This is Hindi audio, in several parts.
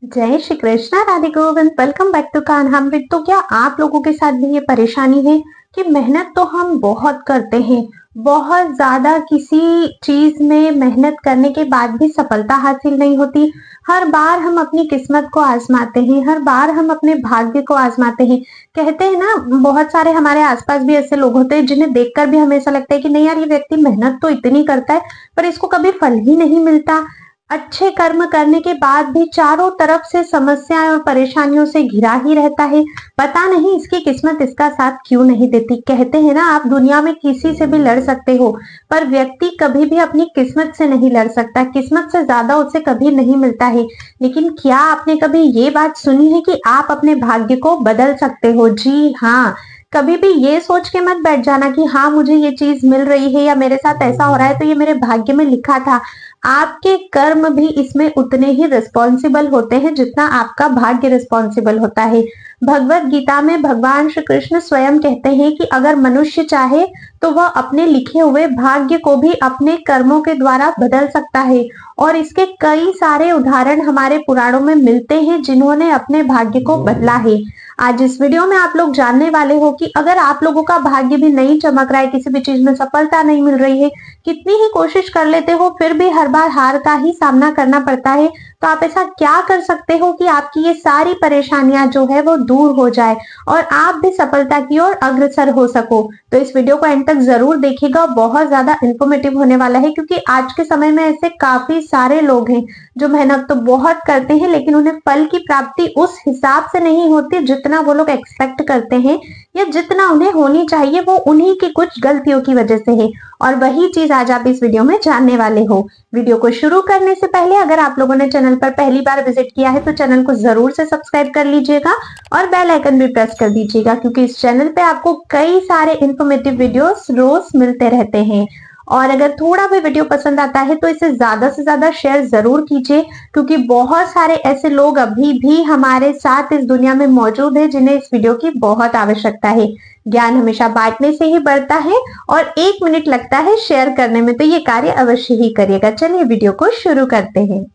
जय Shri Krishna, Radhe Govind. Welcome back to Kanhamrit. तो क्या आप लोगों के साथ भी ये परेशानी है कि मेहनत तो हम बहुत करते हैं, बहुत ज्यादा किसी चीज में मेहनत करने के बाद भी सफलता हासिल नहीं होती। हर बार हम अपनी किस्मत को आजमाते हैं, हर बार हम अपने भाग्य को आजमाते हैं। कहते हैं ना, बहुत सारे हमारे आसपास भी ऐसे लोग होते हैं जिन्हें देखकर भी हमें ऐसा लगता है कि नहीं यार, ये व्यक्ति मेहनत तो इतनी करता है पर इसको कभी फल ही नहीं मिलता। अच्छे कर्म करने के बाद भी चारों तरफ से समस्याएं और परेशानियों से घिरा ही रहता है। पता नहीं इसकी किस्मत इसका साथ क्यों नहीं देती। कहते हैं ना, आप दुनिया में किसी से भी लड़ सकते हो पर व्यक्ति कभी भी अपनी किस्मत से नहीं लड़ सकता। किस्मत से ज्यादा उसे कभी नहीं मिलता है। लेकिन क्या आपने कभी ये बात सुनी है कि आप अपने भाग्य को बदल सकते हो? जी हाँ। कभी भी ये सोच के मत बैठ जाना कि हाँ, मुझे ये चीज मिल रही है या मेरे साथ ऐसा हो रहा है तो ये मेरे भाग्य में लिखा था। आपके कर्म भी इसमें उतने ही रिस्पॉन्सिबल होते हैं जितना आपका भाग्य रिस्पॉन्सिबल होता है। भगवत गीता में भगवान श्री कृष्ण स्वयं कहते हैं कि अगर मनुष्य चाहे तो वह अपने लिखे हुए भाग्य को भी अपने कर्मों के द्वारा बदल सकता है। और इसके कई सारे उदाहरण हमारे पुराणों में मिलते हैं जिन्होंने अपने भाग्य को बदला है। आज इस वीडियो में आप लोग जानने वाले हो कि अगर आप लोगों का भाग्य भी नहीं चमक रहा है, किसी भी चीज में सफलता नहीं मिल रही है, कितनी ही कोशिश कर लेते हो फिर भी हर बार हार का ही सामना करना पड़ता है, तो आप ऐसा क्या कर सकते हो कि आपकी ये सारी परेशानियां जो है वो दूर हो जाए और आप भी सफलता की ओर अग्रसर हो सको। तो इस वीडियो को एंड तक जरूर देखिएगा, बहुत ज्यादा इंफॉर्मेटिव होने वाला है क्योंकि आज के समय में ऐसे काफी सारे लोग हैं जो मेहनत तो बहुत करते हैं लेकिन उन्हें फल की प्राप्ति उस हिसाब से नहीं होती जितना वो लोग एक्सपेक्ट करते हैं या जितना उन्हें होनी चाहिए। वो उन्हीं की कुछ गलतियों की वजह से है और वही चीज आज आप इस वीडियो में जानने वाले हो। वीडियो को शुरू करने से पहले अगर आप लोगों ने चैनल पर पहली बार विजिट किया है तो चैनल को जरूर से सब्सक्राइब कर लीजिएगा और बेल आइकन भी प्रेस कर दीजिएगा क्योंकि इस चैनल पे आपको कई सारे इंफॉर्मेटिव वीडियोस रोज मिलते रहते हैं। और अगर थोड़ा भी वीडियो पसंद आता है तो इसे ज्यादा से ज्यादा शेयर जरूर कीजिए क्योंकि बहुत सारे ऐसे लोग अभी भी हमारे साथ इस दुनिया में मौजूद हैं जिन्हें इस वीडियो की बहुत आवश्यकता है। ज्ञान हमेशा बांटने से ही बढ़ता है और 1 मिनट लगता है शेयर करने में, तो ये कार्य अवश्य ही करिएगा। चलिए वीडियो को शुरू करते हैं।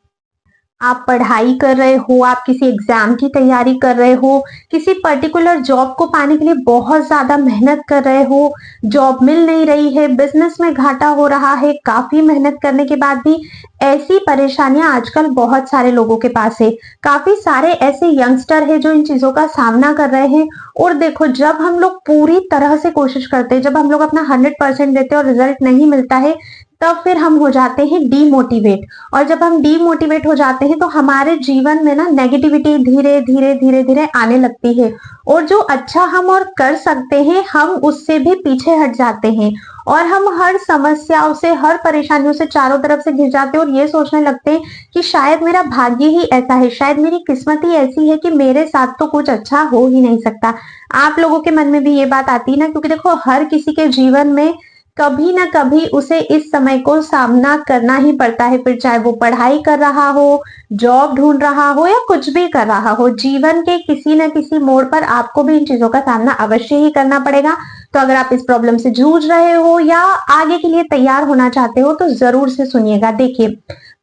आप पढ़ाई कर रहे हो, आप किसी एग्जाम की तैयारी कर रहे हो, किसी पर्टिकुलर जॉब को पाने के लिए बहुत ज्यादा मेहनत कर रहे हो, जॉब मिल नहीं रही है, बिजनेस में घाटा हो रहा है, काफी मेहनत करने के बाद भी ऐसी परेशानियां आजकल बहुत सारे लोगों के पास है। काफी सारे ऐसे यंगस्टर है जो इन चीजों का सामना कर रहे हैं। और देखो, जब हम लोग पूरी तरह से कोशिश करते हैं, जब हम लोग अपना 100% देते हैं और रिजल्ट नहीं मिलता है, तब फिर हम हो जाते हैं डीमोटिवेट। और जब हम डीमोटिवेट हो जाते हैं तो हमारे जीवन में ना नेगेटिविटी धीरे धीरे धीरे धीरे आने लगती है और जो अच्छा हम और कर सकते हैं हम उससे भी पीछे हट जाते हैं और हम हर समस्याओं से, हर परेशानियों से चारों तरफ से घिर जाते हैं और ये सोचने लगते हैं कि शायद मेरा भाग्य ही ऐसा है, शायद मेरी किस्मत ही ऐसी है कि मेरे साथ तो कुछ अच्छा हो ही नहीं सकता। आप लोगों के मन में भी ये बात आती है ना, क्योंकि देखो हर किसी के जीवन में कभी ना कभी उसे इस समय को सामना करना ही पड़ता है, फिर चाहे वो पढ़ाई कर रहा हो, जॉब ढूंढ रहा हो या कुछ भी कर रहा हो। जीवन के किसी न किसी मोड़ पर आपको भी इन चीजों का सामना अवश्य ही करना पड़ेगा। तो अगर आप इस प्रॉब्लम से जूझ रहे हो या आगे के लिए तैयार होना चाहते हो तो जरूर से सुनिएगा। देखिए,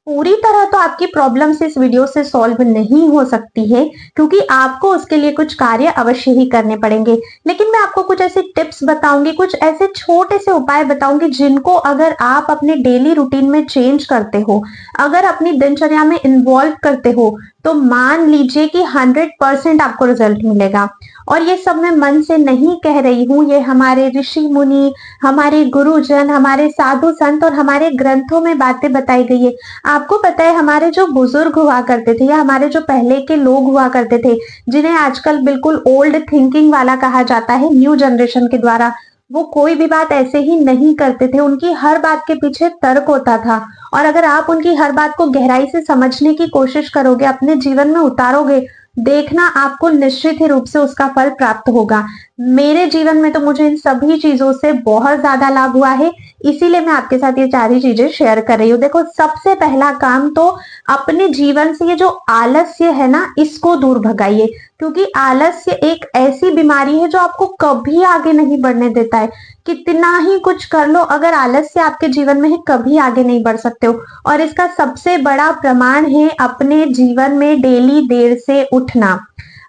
पूरी तरह तो आपकी प्रॉब्लम इस वीडियो से सॉल्व नहीं हो सकती है क्योंकि आपको उसके लिए कुछ कार्य अवश्य ही करने पड़ेंगे। लेकिन मैं आपको कुछ ऐसे टिप्स बताऊंगी, कुछ ऐसे छोटे से उपाय बताऊंगी जिनको अगर आप अपने डेली रूटीन में चेंज करते हो, अगर अपनी दिनचर्या में इन्वॉल्व करते हो, तो मान लीजिए कि 100% आपको रिजल्ट मिलेगा। और ये सब मैं मन से नहीं कह रही हूँ, ये हमारे ऋषि मुनि, हमारे गुरुजन, हमारे साधु संत और हमारे ग्रंथों में बातें बताई गई है। आपको पता है, हमारे जो बुजुर्ग हुआ करते थे या हमारे जो पहले के लोग हुआ करते थे, जिन्हें आजकल बिल्कुल ओल्ड थिंकिंग वाला कहा जाता है न्यू जनरेशन के द्वारा, वो कोई भी बात ऐसे ही नहीं करते थे। उनकी हर बात के पीछे तर्क होता था और अगर आप उनकी हर बात को गहराई से समझने की कोशिश करोगे, अपने जीवन में उतारोगे, देखना आपको निश्चित ही रूप से उसका फल प्राप्त होगा। मेरे जीवन में तो मुझे इन सभी चीजों से बहुत ज्यादा लाभ हुआ है, इसीलिए मैं आपके साथ ये सारी चीजें शेयर कर रही हूँ। देखो, सबसे पहला काम तो अपने जीवन से ये जो आलस्य है ना, इसको दूर भगाइए क्योंकि आलस्य एक ऐसी बीमारी है जो आपको कभी आगे नहीं बढ़ने देता है। कितना ही कुछ कर लो, अगर आलस्य आपके जीवन में है, कभी आगे नहीं बढ़ सकते हो। और इसका सबसे बड़ा प्रमाण है अपने जीवन में डेली देर से उठना।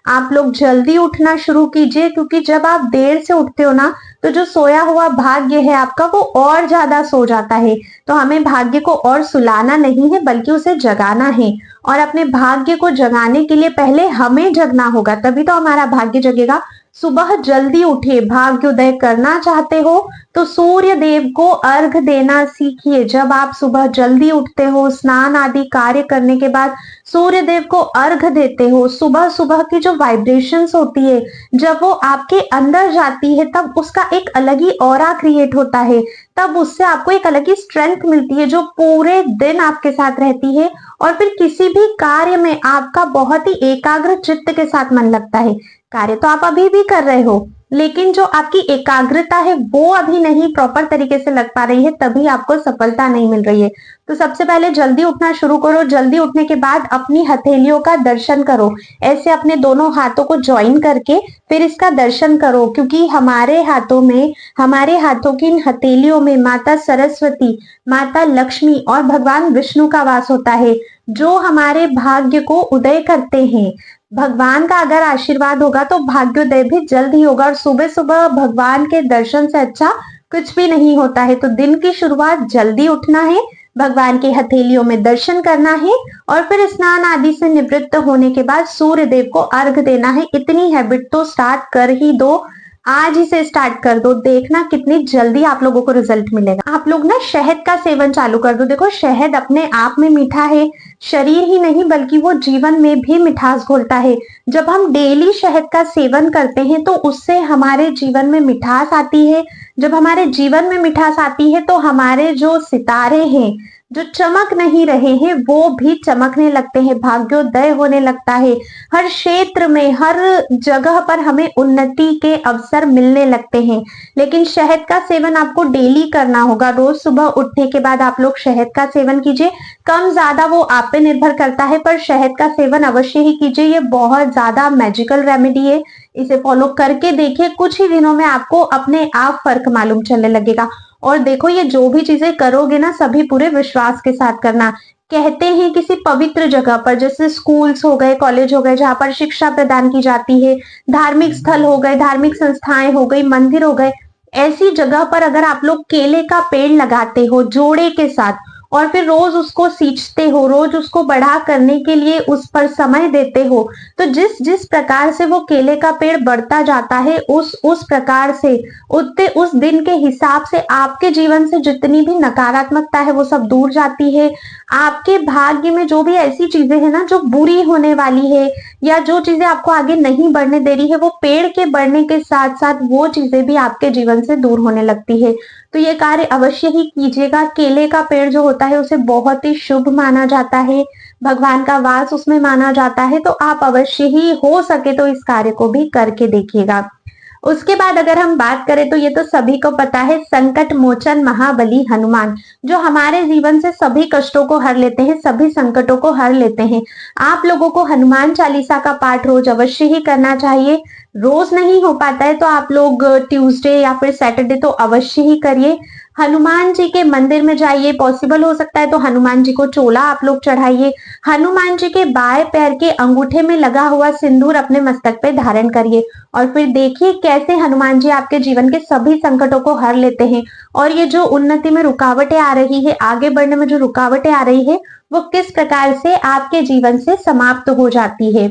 आप लोग जल्दी उठना शुरू कीजिए, क्योंकि जब आप देर से उठते हो ना, तो जो सोया हुआ भाग्य है आपका, वो और ज्यादा सो जाता है। तो हमें भाग्य को और सुलाना नहीं है, बल्कि उसे जगाना है। और अपने भाग्य को जगाने के लिए पहले हमें जगना होगा, तभी तो हमारा भाग्य जगेगा। सुबह जल्दी उठिए। भाग्योदय करना चाहते हो तो सूर्य देव को अर्घ देना सीखिए। जब आप सुबह जल्दी उठते हो, स्नान आदि कार्य करने के बाद सूर्य देव को अर्घ देते हो, सुबह सुबह की जो वाइब्रेशंस होती है, जब वो आपके अंदर जाती है, तब उसका एक अलग ही ऑरा क्रिएट होता है। तब उससे आपको एक अलग ही स्ट्रेंथ मिलती है, जो पूरे दिन आपके साथ रहती है। और फिर किसी भी कार्य में आपका बहुत ही एकाग्र चित्त के साथ मन लगता है। कार्य तो आप अभी भी कर रहे हो, लेकिन जो आपकी एकाग्रता है वो अभी नहीं प्रॉपर तरीके से लग पा रही है, तभी आपको सफलता नहीं मिल रही है। तो सबसे पहले जल्दी उठना शुरू करो। जल्दी उठने के बाद अपनी हथेलियों का दर्शन करो। ऐसे अपने दोनों हाथों को ज्वाइन करके फिर इसका दर्शन करो, क्योंकि हमारे हाथों की इन हथेलियों में माता सरस्वती, माता लक्ष्मी और भगवान विष्णु का वास होता है, जो हमारे भाग्य को उदय करते हैं। भगवान का अगर आशीर्वाद होगा तो भाग्योदय भी जल्द ही होगा। और सुबह सुबह भगवान के दर्शन से अच्छा कुछ भी नहीं होता है। तो दिन की शुरुआत जल्दी उठना है, भगवान के हथेलियों में दर्शन करना है, और फिर स्नान आदि से निवृत्त होने के बाद सूर्य देव को अर्घ देना है। इतनी हैबिट तो स्टार्ट कर ही दो, आज ही से स्टार्ट कर दो। देखना कितनी जल्दी आप लोगों को रिजल्ट मिलेगा। आप लोग ना शहद का सेवन चालू कर दो। देखो, शहद अपने आप में मीठा है, शरीर ही नहीं बल्कि वो जीवन में भी मिठास घोलता है। जब हम डेली शहद का सेवन करते हैं तो उससे हमारे जीवन में मिठास आती है। जब हमारे जीवन में मिठास आती है तो हमारे जो सितारे हैं, जो चमक नहीं रहे हैं, वो भी चमकने लगते हैं, भाग्योदय होने लगता है। हर क्षेत्र में, हर जगह पर हमें उन्नति के अवसर मिलने लगते हैं। लेकिन शहद का सेवन आपको डेली करना होगा। रोज सुबह उठने के बाद आप लोग शहद का सेवन कीजिए। कम ज्यादा वो आप पे निर्भर करता है, पर शहद का सेवन अवश्य ही कीजिए। ये बहुत ज्यादा मैजिकल रेमेडी है, इसे फॉलो करके देखिए। कुछ ही दिनों में आपको अपने आप फर्क मालूम चलने लगेगा। और देखो, ये जो भी चीजें करोगे ना, सभी पूरे विश्वास के साथ करना। कहते हैं किसी पवित्र जगह पर, जैसे स्कूल्स हो गए, कॉलेज हो गए, जहां पर शिक्षा प्रदान की जाती है, धार्मिक स्थल हो गए, धार्मिक संस्थाएं हो गई, मंदिर हो गए, ऐसी जगह पर अगर आप लोग केले का पेड़ लगाते हो जोड़े के साथ, और फिर रोज उसको सींचते हो, रोज उसको बड़ा करने के लिए उस पर समय देते हो, तो जिस जिस प्रकार से वो केले का पेड़ बढ़ता जाता है, उस प्रकार से, उतने उस दिन के हिसाब से आपके जीवन से जितनी भी नकारात्मकता है वो सब दूर जाती है। आपके भाग्य में जो भी ऐसी चीजें हैं ना जो बुरी होने वाली है, या जो चीजें आपको आगे नहीं बढ़ने दे रही है, वो पेड़ के बढ़ने के साथ साथ वो चीजें भी आपके जीवन से दूर होने लगती है। तो ये कार्य अवश्य ही कीजिएगा। केले का पेड़ जो होता है उसे बहुत ही शुभ माना जाता है, भगवान का वास उसमें माना जाता है। तो आप अवश्य ही हो सके तो इस कार्य को भी करके देखिएगा। उसके बाद अगर हम बात करें तो ये तो सभी को पता है, संकट मोचन महाबली हनुमान, जो हमारे जीवन से सभी कष्टों को हर लेते हैं, सभी संकटों को हर लेते हैं। आप लोगों को हनुमान चालीसा का पाठ रोज अवश्य ही करना चाहिए। रोज नहीं हो पाता है तो आप लोग ट्यूसडे या फिर सैटरडे तो अवश्य ही करिए। हनुमान जी के मंदिर में जाइए, पॉसिबल हो सकता है तो हनुमान जी को चोला आप लोग चढ़ाइए। हनुमान जी के बाएं पैर के अंगूठे में लगा हुआ सिंदूर अपने मस्तक पे धारण करिए, और फिर देखिए कैसे हनुमान जी आपके जीवन के सभी संकटों को हर लेते हैं। और ये जो उन्नति में रुकावटें आ रही है, आगे बढ़ने में जो रुकावटें आ रही है, वो किस प्रकार से आपके जीवन से समाप्त हो जाती है।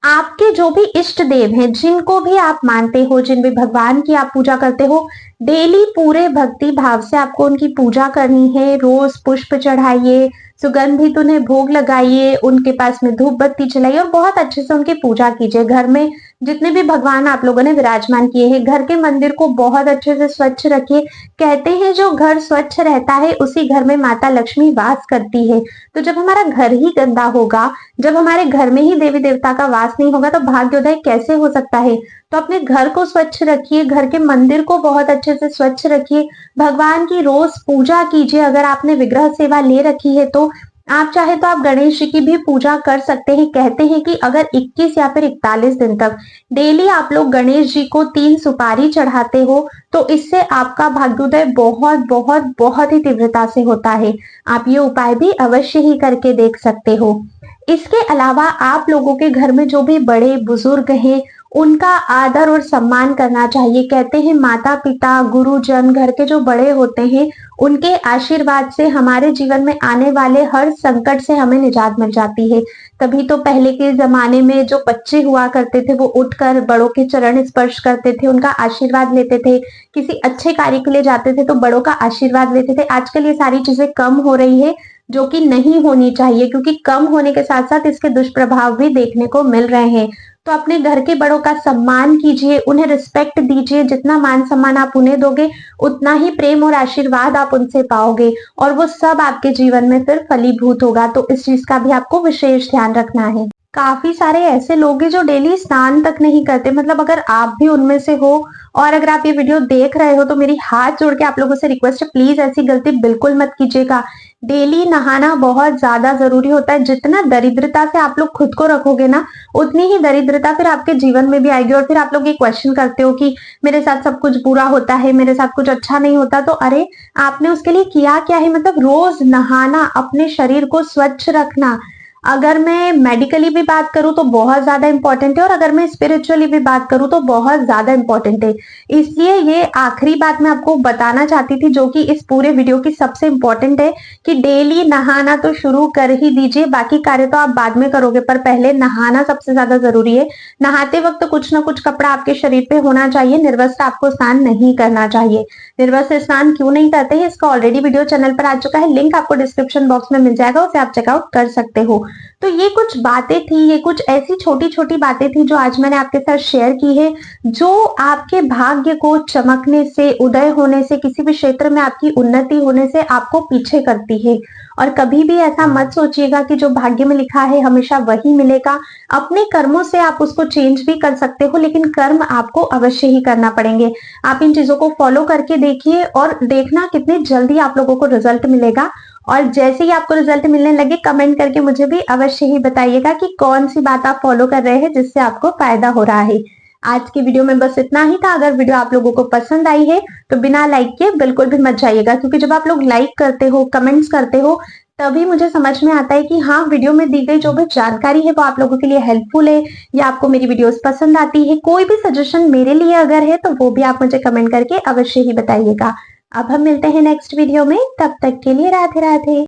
आपके जो भी इष्ट देव हैं, जिनको भी आप मानते हो, जिन भी भगवान की आप पूजा करते हो, डेली पूरे भक्ति भाव से आपको उनकी पूजा करनी है। रोज पुष्प चढ़ाइए, सुगंधित उन्हें भोग लगाइए, उनके पास में धूप बत्ती जलाइए और बहुत अच्छे से उनकी पूजा कीजिए। घर में जितने भी भगवान आप लोगों ने विराजमान किए हैं, घर के मंदिर को बहुत अच्छे से स्वच्छ रखिए। कहते हैं जो घर स्वच्छ रहता है उसी घर में माता लक्ष्मी वास करती है। तो जब हमारा घर ही गंदा होगा, जब हमारे घर में ही देवी देवता का वास नहीं होगा, तो भाग्योदय कैसे हो सकता है। तो अपने घर को स्वच्छ रखिए, घर के मंदिर को बहुत अच्छे से स्वच्छ रखिए, भगवान की रोज पूजा कीजिए। अगर आपने विग्रह सेवा ले रखी है तो आप चाहे तो आप गणेश जी की भी पूजा कर सकते हैं। कहते हैं कि अगर 21 या फिर 41 दिन तक डेली आप लोग गणेश जी को 3 सुपारी चढ़ाते हो, तो इससे आपका भाग्योदय बहुत बहुत बहुत ही तीव्रता से होता है। आप ये उपाय भी अवश्य ही करके देख सकते हो। इसके अलावा आप लोगों के घर में जो भी बड़े बुजुर्ग हैं, उनका आदर और सम्मान करना चाहिए। कहते हैं माता पिता, गुरुजन, घर के जो बड़े होते हैं, उनके आशीर्वाद से हमारे जीवन में आने वाले हर संकट से हमें निजात मिल जाती है। तभी तो पहले के जमाने में जो बच्चे हुआ करते थे, वो उठकर बड़ों के चरण स्पर्श करते थे, उनका आशीर्वाद लेते थे। किसी अच्छे कार्य के लिए जाते थे तो बड़ों का आशीर्वाद लेते थे। आजकल ये सारी चीजें कम हो रही है, जो कि नहीं होनी चाहिए, क्योंकि कम होने के साथ साथ इसके दुष्प्रभाव भी देखने को मिल रहे हैं। तो अपने घर के बड़ों का सम्मान कीजिए, उन्हें रिस्पेक्ट दीजिए। जितना मान सम्मान आप उन्हें दोगे, उतना ही प्रेम और आशीर्वाद आप उनसे पाओगे, और वो सब आपके जीवन में फिर फलीभूत होगा। तो इस चीज का भी आपको विशेष ध्यान रखना है। काफी सारे ऐसे लोग हैं जो डेली स्नान तक नहीं करते। मतलब अगर आप भी उनमें से हो, और अगर आप ये वीडियो देख रहे हो, तो मेरी हाथ जोड़ के आप लोगों से रिक्वेस्ट है, प्लीज ऐसी गलती बिल्कुल मत कीजिएगा। डेली नहाना बहुत ज्यादा जरूरी होता है। जितना दरिद्रता से आप लोग खुद को रखोगे ना, उतनी ही दरिद्रता फिर आपके जीवन में भी आएगी। और फिर आप लोग ये क्वेश्चन करते हो कि मेरे साथ सब कुछ बुरा होता है, मेरे साथ कुछ अच्छा नहीं होता। तो अरे, आपने उसके लिए किया क्या है? मतलब रोज नहाना, अपने शरीर को स्वच्छ रखना। अगर मैं मेडिकली भी बात करूं तो बहुत ज्यादा इंपॉर्टेंट है, और अगर मैं स्पिरिचुअली भी बात करूं तो बहुत ज्यादा इंपॉर्टेंट है। इसलिए ये आखिरी बात मैं आपको बताना चाहती थी, जो कि इस पूरे वीडियो की सबसे इंपॉर्टेंट है, कि डेली नहाना तो शुरू कर ही दीजिए। बाकी कार्य तो आप बाद में करोगे, पर पहले नहाना सबसे ज्यादा जरूरी है। नहाते वक्त कुछ ना कुछ कपड़ा आपके शरीर पे होना चाहिए। निर्वस्त्र आपको स्नान नहीं करना चाहिए। निर्वस्त्र स्नान क्यों नहीं करते हैं, इसका ऑलरेडी वीडियो चैनल पर आ चुका है, लिंक आपको डिस्क्रिप्शन बॉक्स में मिल जाएगा, उसे आप चेकआउट कर सकते हो। तो ये कुछ बातें थी, ये कुछ ऐसी छोटी छोटी बातें थी जो आज मैंने आपके साथ शेयर की है, जो आपके भाग्य को चमकने से, उदय होने से, किसी भी क्षेत्र में आपकी उन्नति होने से आपको पीछे करती है। और कभी भी ऐसा मत सोचिएगा कि जो भाग्य में लिखा है हमेशा वही मिलेगा। अपने कर्मों से आप उसको चेंज भी कर सकते हो, लेकिन कर्म आपको अवश्य ही करना पड़ेंगे। आप इन चीजों को फॉलो करके देखिए, और देखना कितनी जल्दी आप लोगों को रिजल्ट मिलेगा। और जैसे ही आपको रिजल्ट मिलने लगे, कमेंट करके मुझे भी अवश्य ही बताइएगा कि कौन सी बात आप फॉलो कर रहे हैं जिससे आपको फायदा हो रहा है। आज की वीडियो में बस इतना ही था। अगर वीडियो आप लोगों को पसंद आई है तो बिना लाइक के बिल्कुल भी मत जाइएगा, क्योंकि जब आप लोग लाइक करते हो, कमेंट्स करते हो, तभी मुझे समझ में आता है कि हाँ, वीडियो में दी गई जो भी जानकारी है वो आप लोगों के लिए हेल्पफुल है, या आपको मेरी वीडियोस पसंद आती है। कोई भी सजेशन मेरे लिए अगर है तो वो भी आप मुझे कमेंट करके अवश्य ही बताइएगा। अब हम मिलते हैं नेक्स्ट वीडियो में, तब तक के लिए राधे राधे।